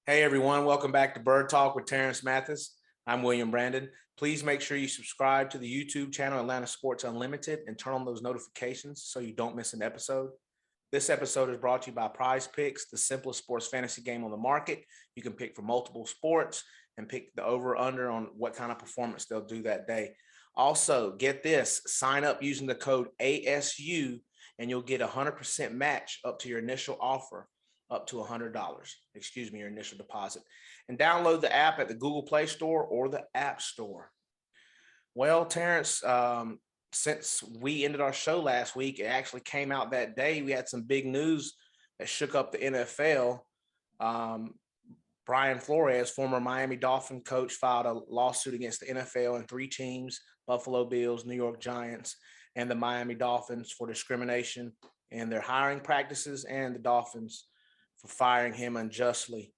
Hey everyone, welcome back to Bird Talk with Terrence Mathis. I'm William Brandon. Please make sure you subscribe to the YouTube channel Atlanta Sports Unlimited and turn on those notifications so you don't miss an episode. This episode is brought to you by Prize Picks, the simplest sports fantasy game on the market. You can pick for multiple sports and pick the over/under on what kind of performance they'll do that day. Also, get this, sign up using the code ASU and you'll get a 100% match up to your initial offer, up to $100, your initial deposit. And download the app at the Google Play Store or the App Store. Well, Terrence, since we ended our show last week, it actually came out that day. We had some big news that shook up the NFL. Brian Flores, former Miami Dolphin coach, filed a lawsuit against the NFL and three teams, Buffalo Bills, New York Giants, and the Miami Dolphins for discrimination in their hiring practices, and the Dolphins for firing him unjustly.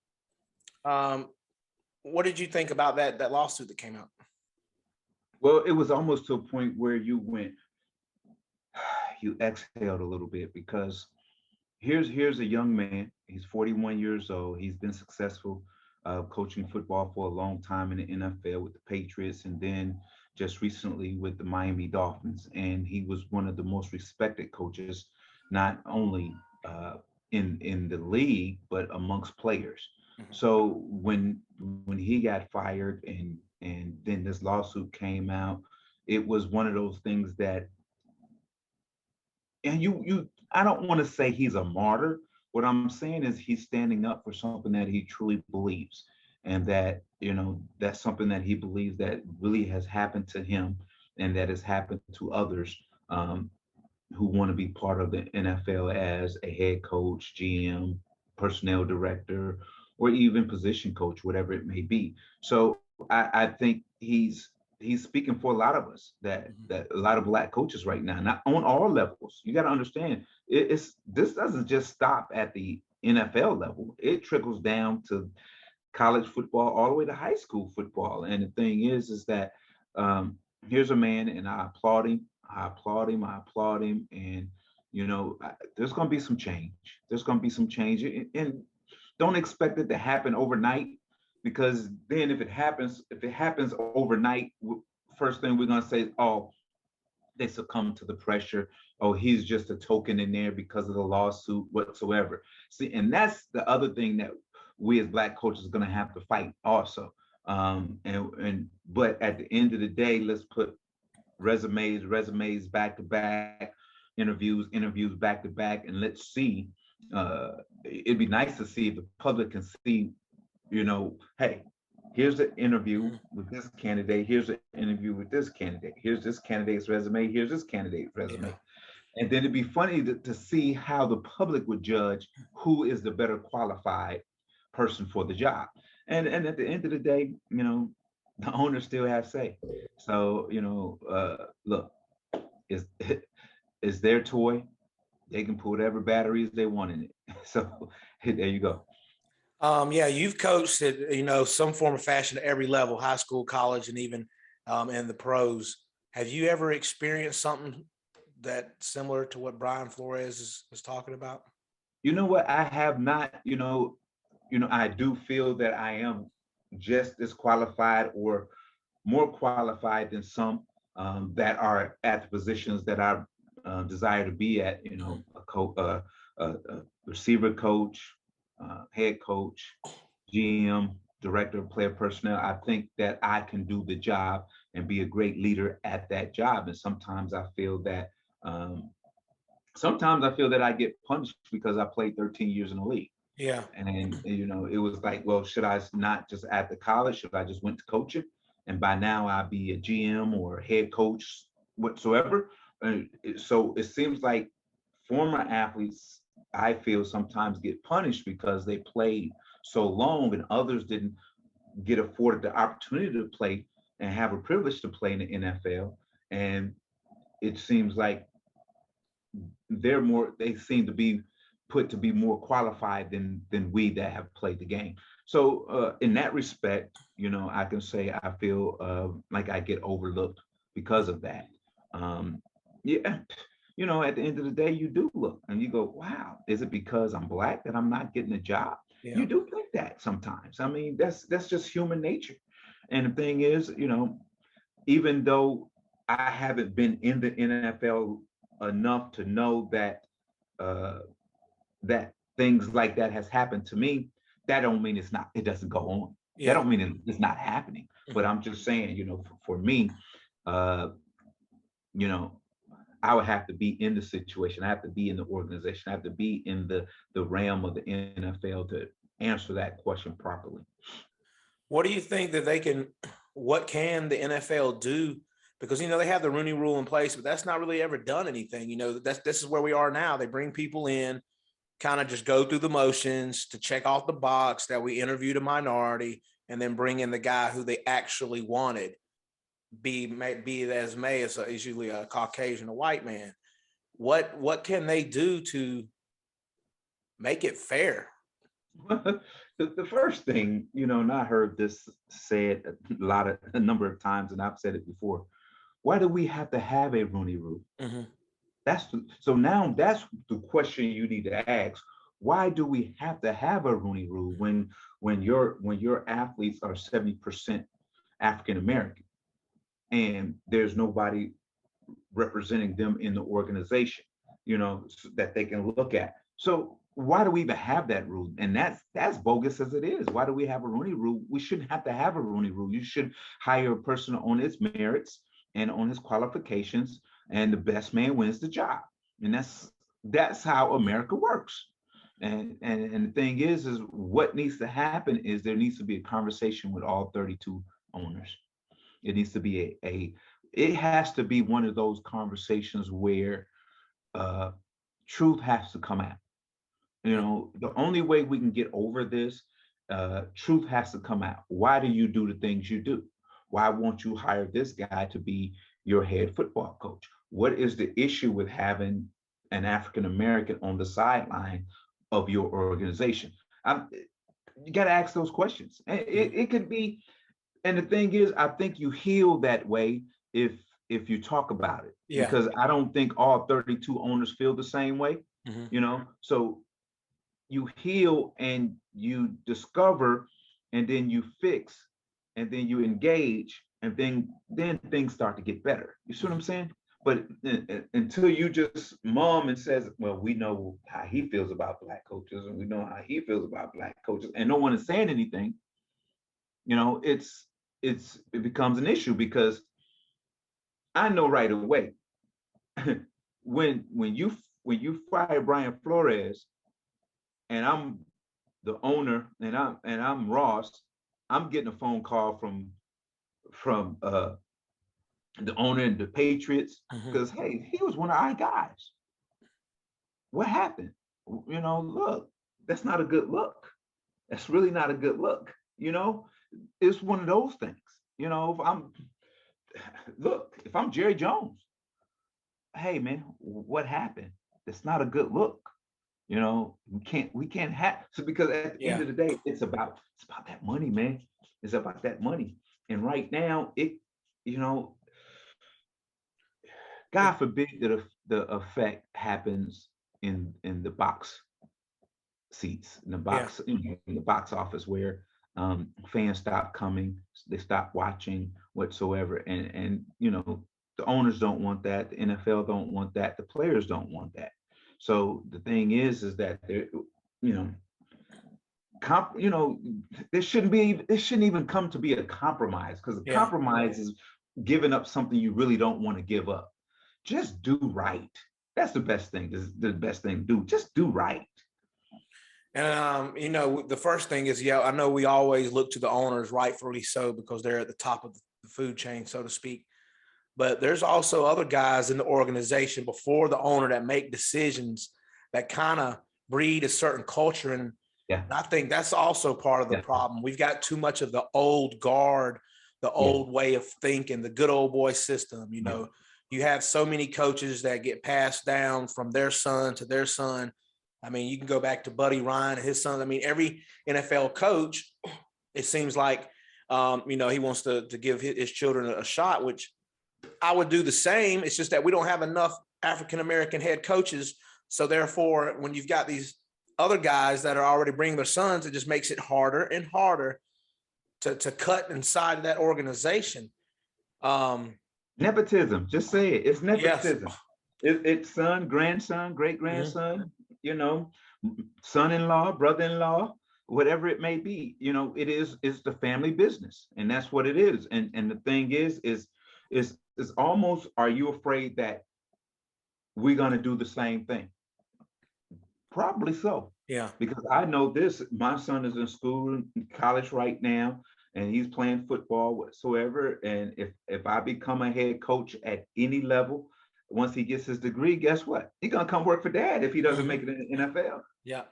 What did you think about that lawsuit that came out? Well, it was almost to a point where you exhaled a little bit because here's a young man. He's 41 years old. He's been successful coaching football for a long time in the NFL with the Patriots, and then just recently with the Miami Dolphins. And he was one of the most respected coaches, not only in the league but amongst players. Mhm. So when he got fired and then this lawsuit came out, it was one of those things that, and you I don't want to say he's a martyr. What I'm saying is he's standing up for something that he truly believes, and that that's something that he believes that really has happened to him, and that has happened to others who want to be part of the NFL as a head coach, GM, personnel director, or even position coach, whatever it may be. So I think he's speaking for a lot of us, that a lot of black coaches right now, not on all levels. You got to understand, this doesn't just stop at the NFL level. It trickles down to college football all the way to high school football. And the thing is that here's a man, and I applaud him. I applaud him. I applaud him. And there's going to be some change. There's going to be some change, and don't expect it to happen overnight, because then if it happens overnight, first thing we're going to say is, oh, they succumb to the pressure. Oh, he's just a token in there because of the lawsuit whatsoever. See, and that's the other thing that we as black coaches are going to have to fight also. But at the end of the day, let's put resumes back to back, interviews back to back, and let's see. It'd be nice to see if the public can see, hey, here's an interview with this candidate, here's an interview with this candidate, here's this candidate's resume, here's this candidate's resume. Yeah. And then it'd be funny to see how the public would judge who is the better qualified person for the job. And at the end of the day, the owners still have say. So, look, it's it's their toy. They can put whatever batteries they want in it. So there you go. Yeah, you've coached at some form of fashion at every level, high school, college, and even in the pros. Have you ever experienced something that similar to what Brian Flores is talking about? You know what? I have not. I do feel that I am just as qualified or more qualified than some that are at the positions that I desire to be at. A receiver coach, head coach, GM, director of player personnel. I think that I can do the job and be a great leader at that job. And um, sometimes I feel that I get punished because I played 13 years in the league. Yeah. And it was like, well, should I not just at the college? Should I just went to coaching? And by now I'd be a GM or a head coach whatsoever. So it seems like former athletes, I feel, sometimes get punished because they played so long and others didn't get afforded the opportunity to play and have a privilege to play in the NFL. And it seems like they seem to be put to be more qualified than we that have played the game. So in that respect, I can say I feel like I get overlooked because of that. Yeah, at the end of the day, you do look and you go, wow, is it because I'm black that I'm not getting a job? Yeah. You do think that sometimes. I mean, that's just human nature. And the thing is, even though I haven't been in the NFL enough to know uh, that things like that has happened to me, that don't mean it doesn't go on. That Yeah. don't mean it's not happening. But Mhm. I'm just saying, for me, uh, you know, I would have to be in the situation. I have to be in the organization. I have to be in the realm of the NFL to answer that question properly. What do you think that what can the NFL do? Because, they have the Rooney Rule in place, but that's not really ever done anything. This is where we are now. They bring people in, kind of just go through the motions to check off the box that we interviewed a minority, and then bring in the guy who they actually wanted. Be it as may is usually a Caucasian, a white man. What can they do to make it fair? The first thing, and I heard this said a number of times, and I've said it before. Why do we have to have a Rooney Rule? Mm-hmm. So now that's the question you need to ask. Why do we have to have a Rooney Rule when your athletes are 70% African American and there's nobody representing them in the organization, that they can look at. So why do we even have that rule? And that's bogus as it is. Why do we have a Rooney Rule? We shouldn't have to have a Rooney Rule. You should hire a person on its merits and on his qualifications, and the best man wins the job. And that's how America works. And the thing is what needs to happen is there needs to be a conversation with all 32 owners. It needs to be it has to be one of those conversations where uh, truth has to come out. The only way we can get over this, truth has to come out. Why do you do the things you do? Why won't you hire this guy to be your head football coach? What is the issue with having an African American on the sideline of your organization? You got to ask those questions. It could be, and the thing is, I think you heal that way if you talk about it, Yeah. because I don't think all 32 owners feel the same way. Mm-hmm. So you heal and you discover, and then you fix, and then you engage, and then things start to get better. You see what I'm saying? But until you just mom and says, well, we know how he feels about black coaches, and we know how he feels about black coaches, and no one is saying anything, it becomes an issue, because I know right away when you fire Brian Flores, and I'm the owner, and I'm Ross, I'm getting a phone call from the owner and the Patriots, Mm-hmm. because hey, he was one of our guys. What happened? Look, that's not a good look. That's really not a good look. It's one of those things. If I'm Jerry Jones, hey man, what happened? That's not a good look. We can't have, so, because at the end Yeah. of the day, it's about that money, man. It's about that money. And right now, you know, God forbid that the effect happens in the box seats, in the Yeah. box office, where fans stop coming, they stop watching whatsoever, and the owners don't want that, the NFL don't want that, the players don't want that. So the thing is that there, you know, comp, you know, there shouldn't even come to be a compromise, because a Yeah. compromise is giving up something you really don't want to give up. Just do right. That's the best thing. This is the best thing to do. Just do right. And the first thing is, I know we always look to the owners, rightfully so, because they're at the top of the food chain, so to speak. But there's also other guys in the organization before the owner that make decisions that kind of breed a certain culture. And Yeah. I think that's also part of the Yeah. problem. We've got too much of the old guard, the Yeah. old way of thinking, the good old boy system. Yeah. You have so many coaches that get passed down from their son to their son. I mean, you can go back to Buddy Ryan and his son. I mean, every NFL coach, it seems like, he wants to give his children a shot, which I would do the same. It's just that we don't have enough African-American head coaches. So therefore, when you've got these other guys that are already bringing their sons, it just makes it harder and harder to cut inside of that organization. Nepotism. Just say it. It's Yes. nepotism. It's son, grandson, great grandson, son-in-law, brother-in-law, whatever it may be. It's the family business, and that's what it is. And the thing is almost, are you afraid that we're going to do the same thing? Probably so. Yeah. Because I know this, my son is in school, in college right now, and he's playing football whatsoever. And if I become a head coach at any level, once he gets his degree, guess what? He's gonna come work for dad if he doesn't make it in the NFL. Yeah.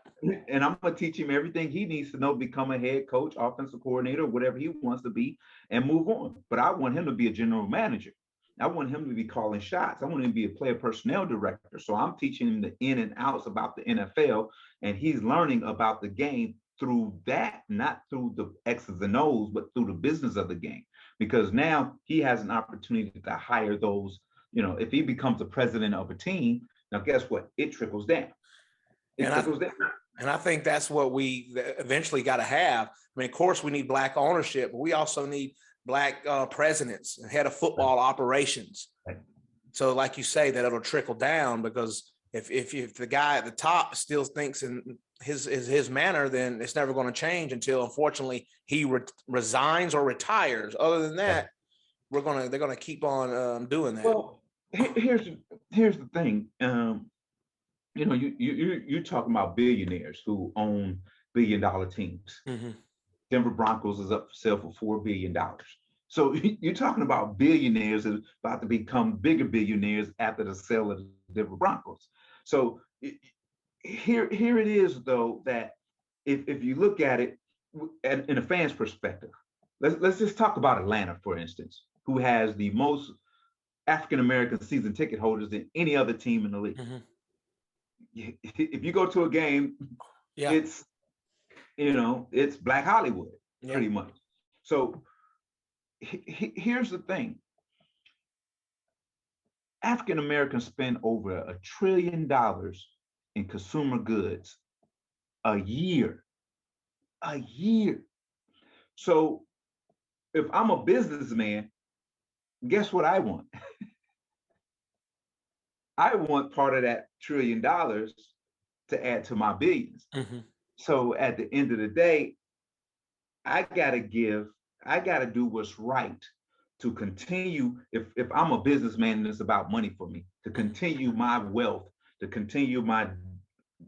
And I'm gonna teach him everything he needs to know, become a head coach, offensive coordinator, whatever he wants to be, and move on. But I want him to be a general manager. I want him to be calling shots. I want him to be a player personnel director. So I'm teaching him the in and outs about the NFL, and he's learning about the game through that, not through the X's and O's, but through the business of the game. Because now he has an opportunity to hire those, if he becomes the president of a team, now guess what? It trickles down. It trickles down. And I think that's what we eventually got to have. I mean, of course, we need Black ownership, but we also need Black presidents and head of football operations. Right. So like you say, that it'll trickle down, because if the guy at the top still thinks in his manner, then it's never going to change until, unfortunately, he resigns or retires. Other than that, they're going to keep on doing that. Well, here's the thing. You're talking about billionaires who own billion-dollar teams. Mm-hmm. Denver Broncos is up for sale for $4 billion. So you're talking about billionaires that are about to become bigger billionaires after the sale of the Denver Broncos. So here it is, though, that if you look at it in a fan's perspective, let's just talk about Atlanta, for instance, who has the most African-American season ticket holders than any other team in the league. Mm-hmm. If you go to a game, it's Black Hollywood, pretty much. So here's the thing. African Americans spend over $1 trillion in consumer goods a year. So if I'm a businessman, guess what I want? I want part of that $1 trillion to add to my billions. Mm-hmm. So at the end of the day, I gotta do what's right to continue. If I'm a businessman and it's about money for me, to continue my wealth, to continue my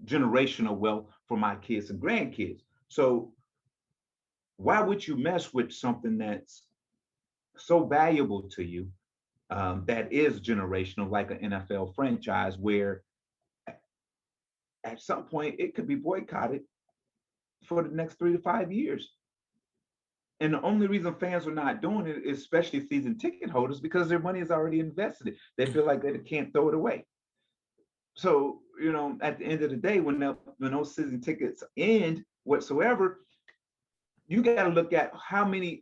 generational wealth for my kids and grandkids. So why would you mess with something that's so valuable to you, that is generational, like an NFL franchise, where at some point it could be boycotted for the next 3 to 5 years? And the only reason fans are not doing it, especially season ticket holders, because their money is already invested. They feel like they can't throw it away. So, at the end of the day, when those season tickets end whatsoever, you got to look at how many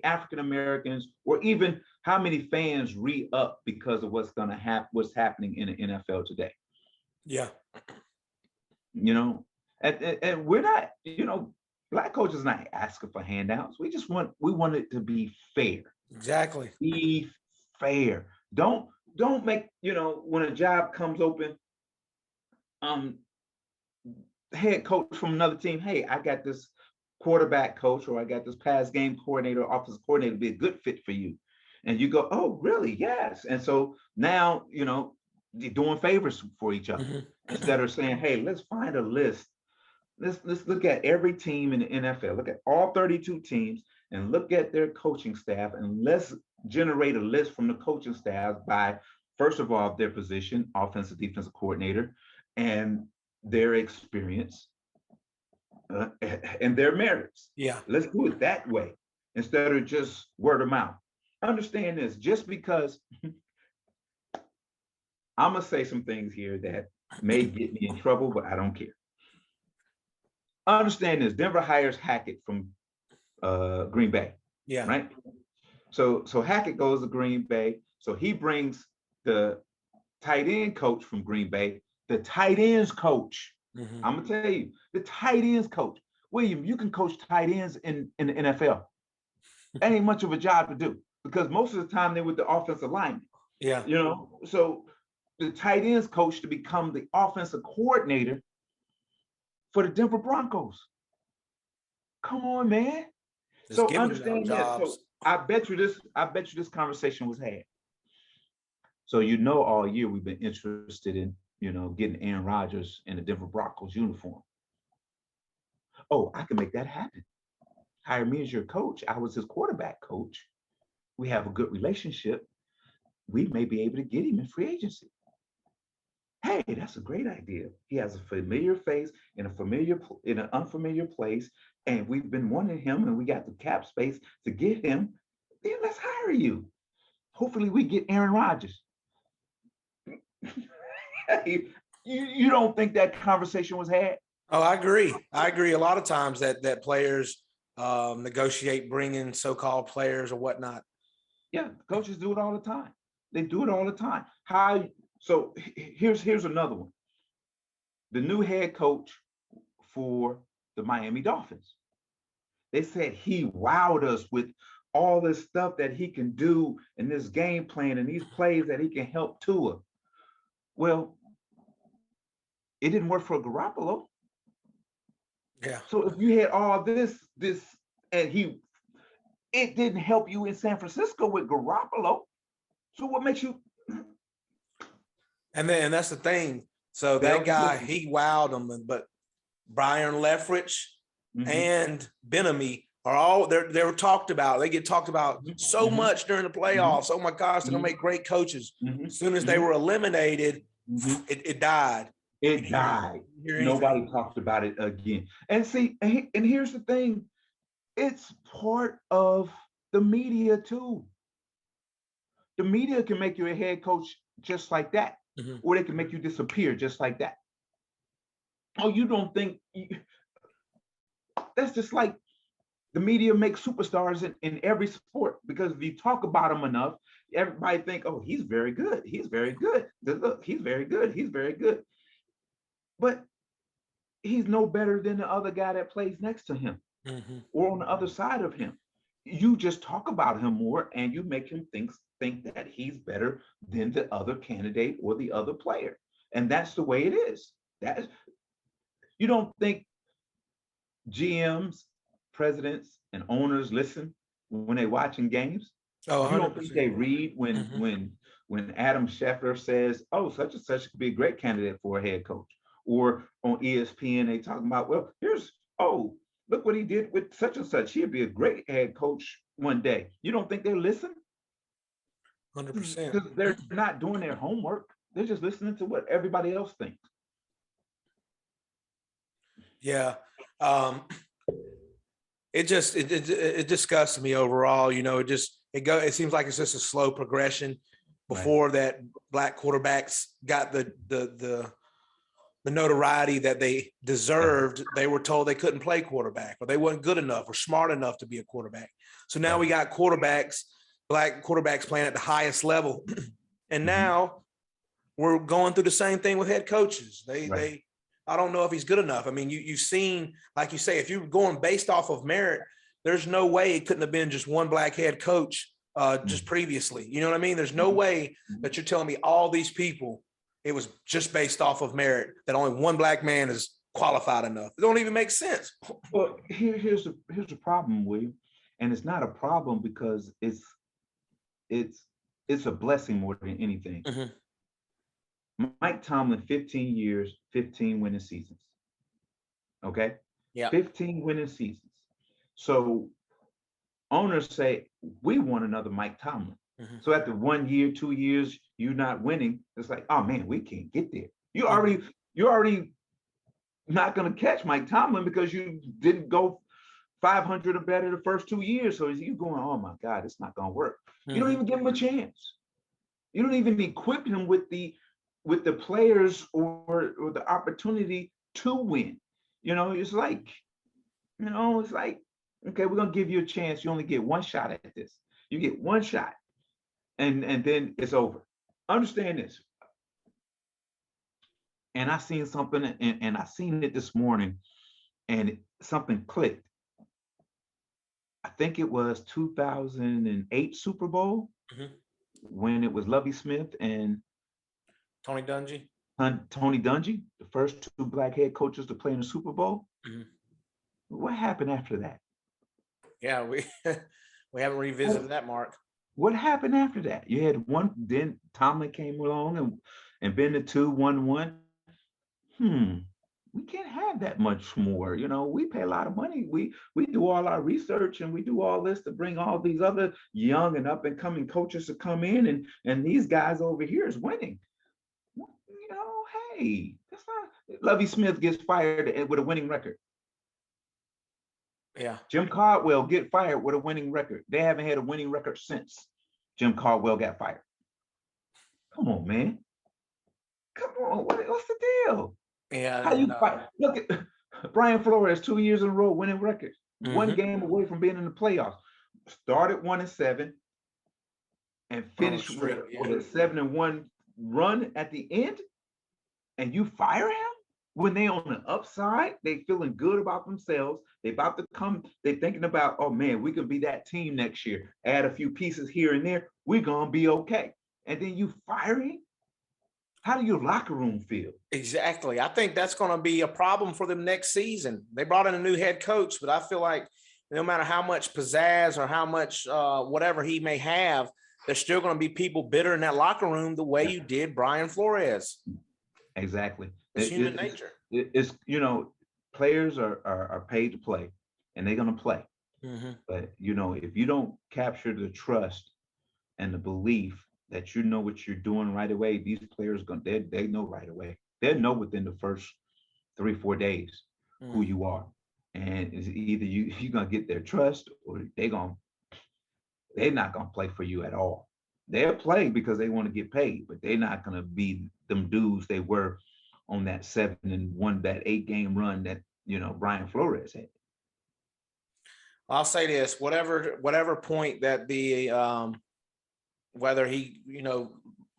African Americans, or even how many fans re-up because of what's happening in the NFL today. Yeah. And we're not, Black coaches not asking for handouts. We want it to be fair. Exactly. Be fair. Don't make, when a job comes open, head coach from another team, hey, I got this quarterback coach, or I got this pass game coordinator, offensive coordinator, be a good fit for you. And you go, oh, really? Yes. And so now, they're doing favors for each other. Mm-hmm. Instead of saying, hey, let's find a list. Let's look at every team in the NFL, look at all 32 teams, and look at their coaching staff, and let's generate a list from the coaching staff by, first of all, their position, offensive, defensive coordinator, and their experience, and their merits. Yeah. Let's do it that way instead of just word of mouth. Understand this, just because I'm going to say some things here that may get me in trouble, but I don't care. Understand this, Denver hires Hackett from Green Bay. Yeah. Right? So Hackett goes to Green Bay. So he brings the tight end coach from Green Bay, the tight ends coach Mhm. I'm gonna tell you, the tight ends coach, William, you can coach tight ends in the NFL. That ain't much of a job to do because most of the time they're with the offensive lineman. Yeah. So the tight ends coach to become the offensive coordinator for the Denver Broncos. Come on, man. Just So giving out understand this. So jobs. I bet you this conversation was had. So all year we've been interested in, getting Aaron Rodgers in the Denver Broncos uniform. Oh, I can make that happen. Hire me as your coach. I was his quarterback coach. We have a good relationship. We may be able to get him in free agency. Hey, that's a great idea. He has a familiar face in an unfamiliar place, and we've been wanting him, and we got the cap space to get him. Then let's hire you. Hopefully, we get Aaron Rodgers. Hey, you don't think that conversation was had? Oh, I agree. I agree. A lot of times that players negotiate bringing so-called players or whatnot. Yeah, coaches do it all the time. They do it all the time. How? So here's another one. The new head coach for the Miami Dolphins. They said he wowed us with all this stuff that he can do in this game plan and these plays that he can help Tua. Well, it didn't work for Garoppolo. Yeah. So if you had all this, and it didn't help you in San Francisco with Garoppolo. So what makes you? And that's the thing. So that guy, he wowed them, but Brian Leftwich and Benamy are all they were talked about. They get talked about so much during the playoffs. Oh my gosh, they're gonna make great coaches. As soon as they were eliminated, it died. It died. Nobody talked about it again. And see, and here's the thing: it's part of the media too. The media can make you a head coach just like that, or they can make you disappear just like that. Oh, you don't think that's just like the media makes superstars in every sport because if you talk about them enough, everybody think, oh, he's very good. He's very good. Look, he's very good. He's very good. But he's no better than the other guy that plays next to him or on the other side of him. You just talk about him more and you make him think that he's better than the other candidate or the other player. And that's the way it is. That you don't think GMs, presidents, and owners listen when they're watching games? Oh, You don't 100%. think they read when Adam Schefter says, "Oh, such and such could be a great candidate for a head coach," or on ESPN they talking about, "Well, look what he did with such and such. He'd be a great head coach one day." You don't think they listen? 100%. Because they're not doing their homework. They're just listening to what everybody else thinks. Yeah. It just it disgusts me overall. It seems like it's just a slow progression. Before that, black quarterbacks got the notoriety that they deserved. They were told they couldn't play quarterback or they weren't good enough or smart enough to be a quarterback. So now we got black quarterbacks playing at the highest level. And now we're going through the same thing with head coaches. I don't know if he's good enough. I mean, you've seen, like you say, if you're going based off of merit, there's no way it couldn't have been just one black head coach just previously. You know what I mean? There's no way that you're telling me all these people, it was just based off of merit, that only one black man is qualified enough. It don't even make sense. Well, here's the problem, William, and it's not a problem because it's a blessing more than anything. Mike Tomlin, 15 years, 15 winning seasons. Okay? Yeah. 15 winning seasons. So owners say, we want another Mike Tomlin. So after 1 year, 2 years, you're not winning. It's like, oh man, we can't get there. You're already not going to catch Mike Tomlin because you didn't go 500 or better the first 2 years. So you going, oh my God, it's not going to work. You don't even give him a chance. You don't even equip him with the players or the opportunity to win. It's like, okay, we're gonna give you a chance. You only get one shot at this. You get one shot, and then it's over. Understand this. And I seen something, and I seen it this morning, and something clicked. I think it was 2008 Super Bowl Mhm. when it was Lovey Smith and Tony Dungy. Tony Dungy, the first two black head coaches to play in the Super Bowl. Mhm. What happened after that? Yeah, we we haven't revisited that, Mark. What happened after that? You had one, then Tomlin came along and been the 2-1-1. Hmm. We can't have that much more. We pay a lot of money. We do all our research and we do all this to bring all these other young and up and coming coaches to come in, and these guys over here is winning. Hey, that's not. Lovey Smith gets fired with a winning record. Yeah. Jim Caldwell get fired with a winning record. They haven't had a winning record since Jim Caldwell got fired. Come on, man. Come on. What's the deal? Yeah. How you fight? Look at Brian Flores, 2 years in a row winning records. One game away from being in the playoffs. Started 1-7 and finished with a 7-1 run at the end. And you fire him when they on the upside, they feeling good about themselves. They about to come, they thinking about, oh man, we can be that team next year. Add a few pieces here and there. We're gonna be okay. And then you fire him? How do your locker room feel? Exactly. I think that's going to be a problem for them next season. They brought in a new head coach, but I feel like no matter how much pizzazz or how much whatever he may have, there's still going to be people bitter in that locker room the way you did Brian Flores. Exactly. It's human nature. It's players are paid to play, and they're gonna play. Mm-hmm. But if you don't capture the trust and the belief that you know what you're doing right away, these players they know right away. They'll know within the first 3-4 days who you are, and it's either you're gonna get their trust or they're not gonna play for you at all. They'll play because they want to get paid, but they're not gonna be them dudes they were on that 7-1, that 8-game run that Brian Flores had. I'll say this: whatever point that the whether he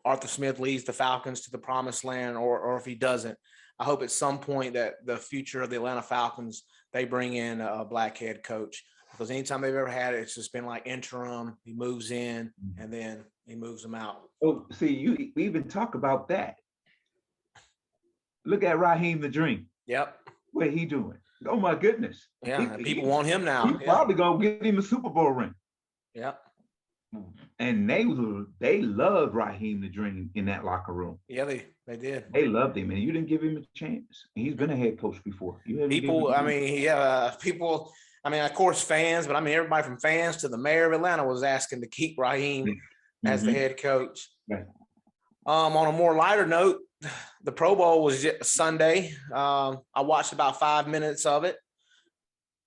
Arthur Smith leads the Falcons to the promised land or if he doesn't, I hope at some point that the future of the Atlanta Falcons they bring in a black head coach, because anytime they've ever had it, it's just been like interim. He moves in and then he moves them out. Oh, see, we even talk about that. Look at Raheem the Dream. Yep. What he doing? Oh my goodness. Yeah, people want him now. He's probably gonna get him a Super Bowl ring. Yep. And they loved Raheem the Dream in that locker room. Yeah, they did. They loved him, and you didn't give him a chance. He's been a head coach before. People, of course, fans, but everybody from fans to the mayor of Atlanta was asking to keep Raheem as the head coach. Right. On a more lighter note, the Pro Bowl was Sunday. I watched about 5 minutes of it.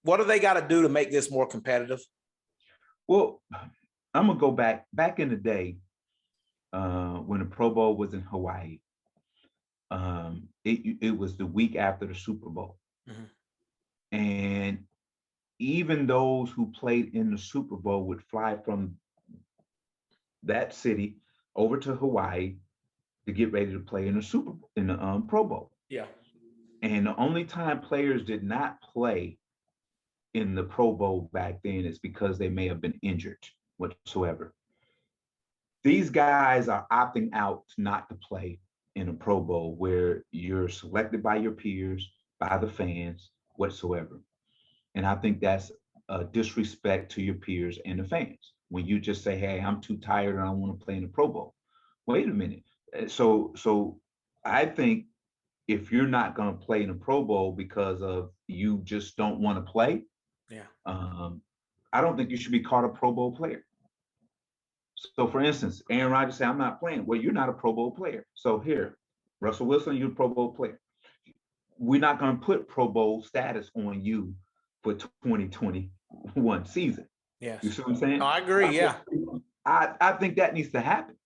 What do they got to do to make this more competitive? Well, I'm gonna go back in the day when the Pro Bowl was in Hawaii. It was the week after the Super Bowl, and even those who played in the Super Bowl would fly from that city over to Hawaii to get ready to play in the Pro Bowl. Yeah. And the only time players did not play in the Pro Bowl back then is because they may have been injured whatsoever. These guys are opting out not to play in a Pro Bowl where you're selected by your peers, by the fans, whatsoever. And I think that's a disrespect to your peers and the fans. When you just say, hey, I'm too tired and I want to play in the Pro Bowl. Wait a minute. So I think if you're not going to play in a Pro Bowl because of you just don't want to play, I don't think you should be called a Pro Bowl player. So for instance, Aaron Rodgers said, I'm not playing. Well, you're not a Pro Bowl player. So here, Russell Wilson, you're a Pro Bowl player. We're not going to put Pro Bowl status on you for 2021 season. Yes. You see what I'm saying? No, I agree. Yeah. I think that needs to happen.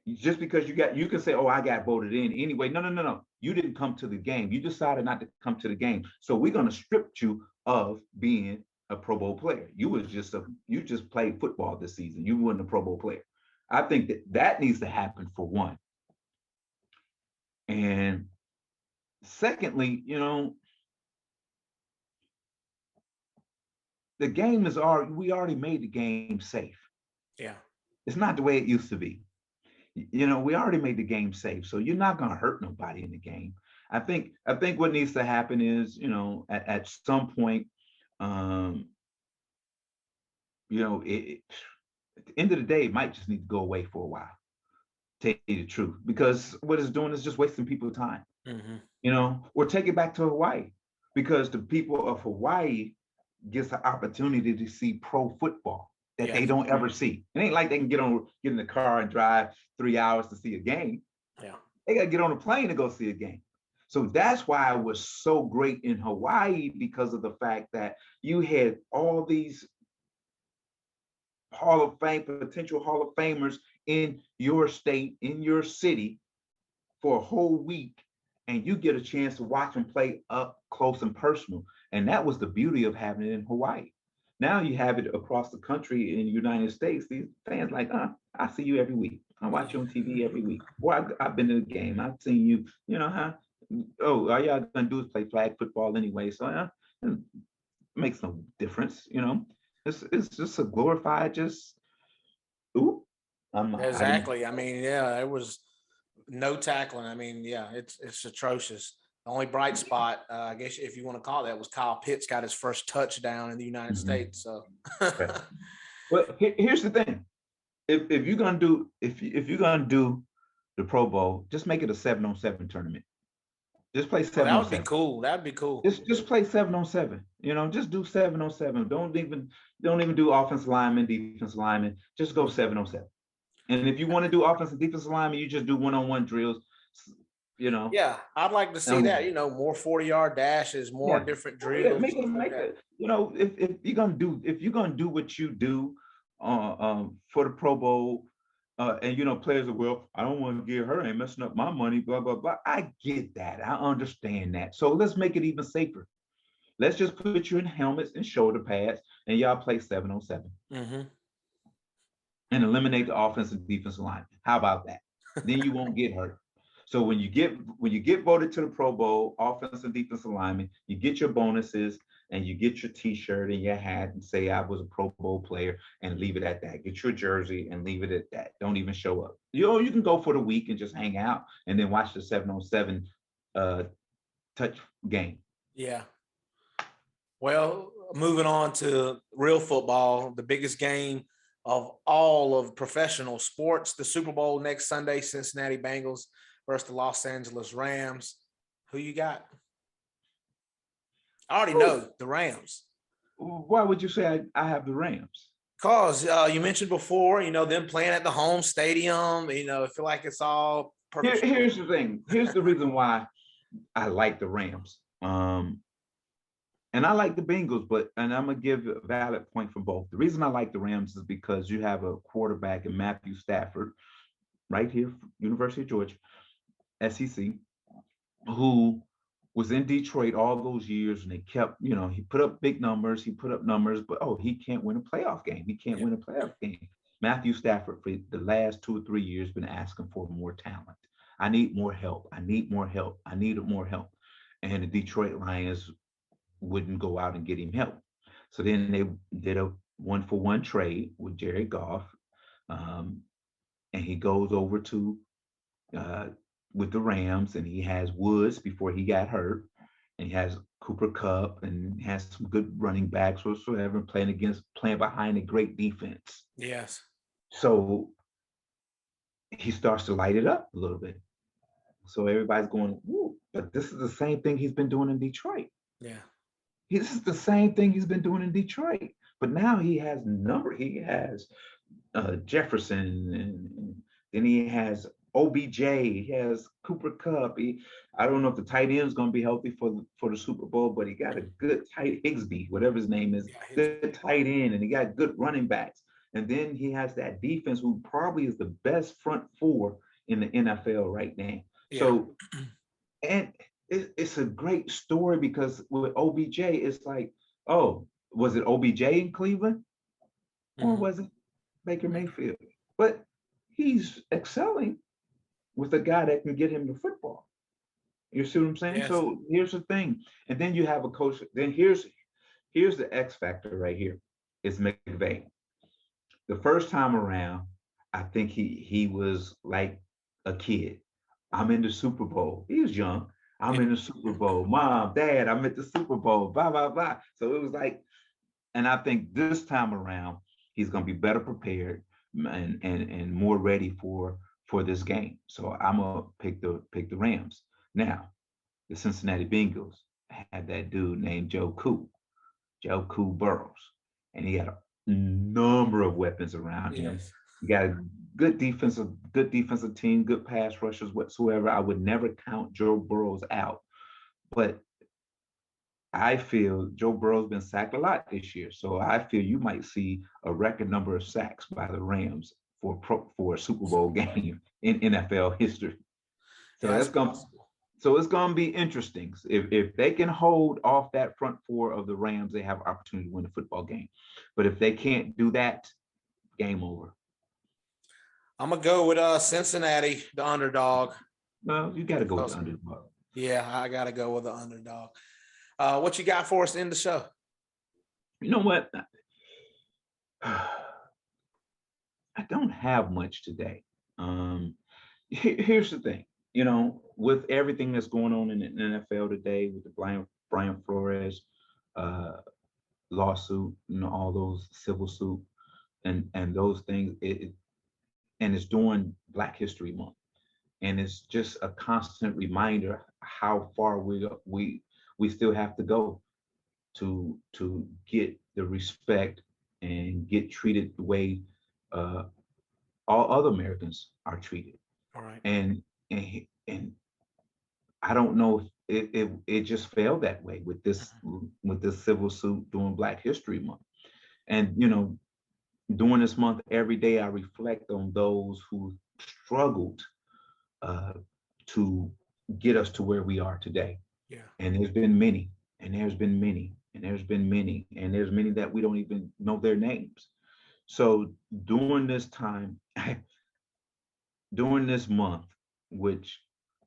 Just because you can say, oh, I got voted in anyway. No. You didn't come to the game. You decided not to come to the game. So we're going to strip you of being a Pro Bowl player. You just played football this season. You weren't a Pro Bowl player. I think that needs to happen for one. And Secondly, the game is already we already made the game safe. Yeah. It's not the way it used to be. We already made the game safe, so you're not going to hurt nobody in the game. I think what needs to happen is, at some point, um, at the end of the day, it might just need to go away for a while. Tell you the truth, because what it's doing is just wasting people's time. Hmm. Or take it back to Hawaii, because the people of Hawaii gets the opportunity to see pro football that Yeah. they don't ever see. It ain't like they can get in the car and drive 3 hours to see a game. Yeah. They got to get on a plane to go see a game. So that's why it was so great in Hawaii, because of the fact that you had all these Hall of Fame, potential Hall of Famers in your state, in your city for a whole week, and you get a chance to watch them play up close and personal. And that was the beauty of having it in Hawaii. Now you have it across the country in the United States. These fans like, I see you every week. I watch you on TV every week. Or I've been to the game. I've seen you, huh? Oh, all y'all gonna do is play flag football anyway. So it makes no difference. It's just a glorified just ooh. I didn't Exactly. I mean, yeah, there was no tackling. I mean, yeah, it's atrocious. The only bright spot, I guess, if you want to call it that, was Kyle Pitts got his first touchdown in the United mhm, States. So, right. Well, here's the thing. If you're gonna do the Pro Bowl, just make it a 7-on-7 tournament. Just play well, seven that on would be seven. cool. That'd be cool. Just play 7-on-7. Just do 7-on-7. Don't even do offensive lineman, defensive lineman. Just go 7-on-7. And if you want to do offensive defensive lineman, you just do one-on-one drills. You know, Yeah, I'd like to see that. um, More 40-yard dashes, more yeah, different oh, yeah, drills, make it stuff like like that. that. If you're gonna do what you do for the Pro Bowl, and players are, well, I don't want to get her, ain't messing up my money, blah blah blah. I get that, I understand that. So let's make it even safer. Let's just put you in helmets and shoulder pads, and y'all play 7-on-7 Hmm. and eliminate the offensive and defensive line. How about that? Then you won't get hurt. So when you get voted to the Pro Bowl, offensive and defensive lineman, you get your bonuses and you get your T-shirt and your hat and say I was a Pro Bowl player and leave it at that. Get your jersey and leave it at that. Don't even show up. You can go for the week and just hang out and then watch the 7-on-7 uh, touch game. Yeah. Well, moving on to real football, the biggest game of all of professional sports, the Super Bowl next Sunday, Cincinnati Bengals versus the Los Angeles Rams. Who you got? I already Ooh, know the Rams. why would you say I have the Rams? Cause you mentioned before, them playing at the home stadium, I feel like it's all perfect. Here's the thing. Here's the reason why I like the Rams. And I like the Bengals, and I'm gonna give a valid point for both. The reason I like the Rams is because you have a quarterback in Matthew Stafford, right here, University of Georgia, SEC, who was in Detroit all those years, and they kept, he put up big numbers, but he can't win a playoff game. He can't Yeah. win a playoff game. Matthew Stafford for the last 2 or 3 years been asking for more talent. I need more help. I need more help. I needed more help. And the Detroit Lions wouldn't go out and get him help. So then they did a 1-for-1 trade with Jared Goff, um, and he goes over to uh, with the Rams, and he has Woods before he got hurt, and he has Cooper Kupp, and has some good running backs whatsoever, playing behind a great defense. Yes. So he starts to light it up a little bit. So everybody's going, woo, but this is the same thing he's been doing in Detroit. Yeah. This is the same thing he's been doing in Detroit. But now he has he has Jefferson, and then he has OBJ, he has Cooper Kupp. I don't know if the tight end is going to be healthy for the Super Bowl, but he got a good tight Higsby, whatever his name is, Yeah. good tight end, and he got good running backs. And then he has that defense, who probably is the best front four in the NFL right now. Yeah. So, and it's a great story, because with OBJ, it's like, oh, was it OBJ in Cleveland, or Mhm. was it Baker Mayfield? But he's excelling with a guy that can get him the football. You see what I'm saying? Yes. So here's the thing. And then you have a coach. Then here's the X factor right here. It's McVay. The first time around, I think he was like a kid. I'm in the Super Bowl. He was young. I'm in the Super Bowl. Mom, Dad, I'm at the Super Bowl. Blah blah blah. So it was like, and I think this time around he's going to be better prepared and more ready for this game. So I'm gonna pick the Rams. Now the Cincinnati Bengals had that dude named Joe Cool Burrows, and he had a number of weapons around him. Yes. He got a good defensive team, good pass rushers whatsoever. I would never count Joe Burrows out, but I feel Joe Burrow's been sacked a lot this year, so I feel you might see a record number of sacks by the Rams for a Super Bowl game in NFL history. So Yeah, that's that's going possible. so it's going to be interesting. If they can hold off that front four of the Rams, they have opportunity to win the football game. But if they can't do that, game over. I'm gonna go with Cincinnati, the underdog. Well, you got to go with the underdog. Yeah, I gotta go with the underdog. What you got for us in the show? You know what? I don't have much today. Here's the thing. With everything that's going on in the NFL today, with the Brian Flores lawsuit, all those civil suit and those things, and it's during Black History Month, and it's just a constant reminder how far we still have to go to get the respect and get treated the way uh, all other Americans are treated. All right. And I don't know if it just failed that way with this civil suit during Black History Month. And during this month, every day I reflect on those who struggled uh, to get us to where we are today. Yeah. And there's been many, and there's been many, and there's been many, and there's many that we don't even know their names. So during this time, during this month, which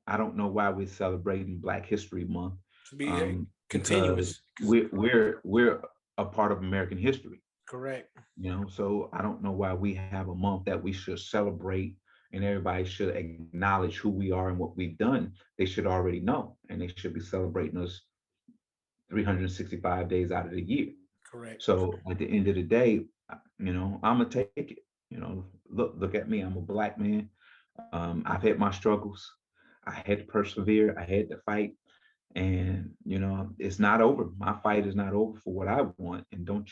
I don't know why we're celebrating Black History Month, To be because continuous. we're a part of American history. Correct. So I don't know why we have a month that we should celebrate and everybody should acknowledge who we are and what we've done. They should already know, and they should be celebrating us 365 days out of the year. Correct. So at the end of the day, I'm gonna take it. Look at me. I'm a Black man. I've had my struggles. I had to persevere. I had to fight, and it's not over. My fight is not over for what I want. And don't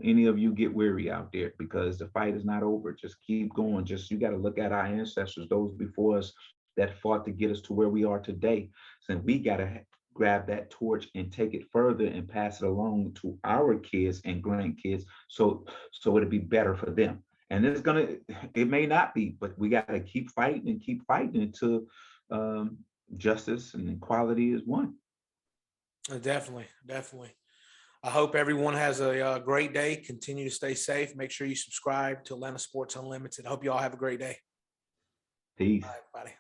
any of you get weary out there, because the fight is not over. Just keep going. You got to look at our ancestors, those before us that fought to get us to where we are today. So we got to grab that torch and take it further and pass it along to our kids and grandkids, so it'll be better for them. And it may not be, but we got to keep fighting until justice and equality is won. Definitely. I hope everyone has a great day. Continue to stay safe. Make sure you subscribe to Atlanta Sports Unlimited. I hope you all have a great day. Peace. All right, buddy.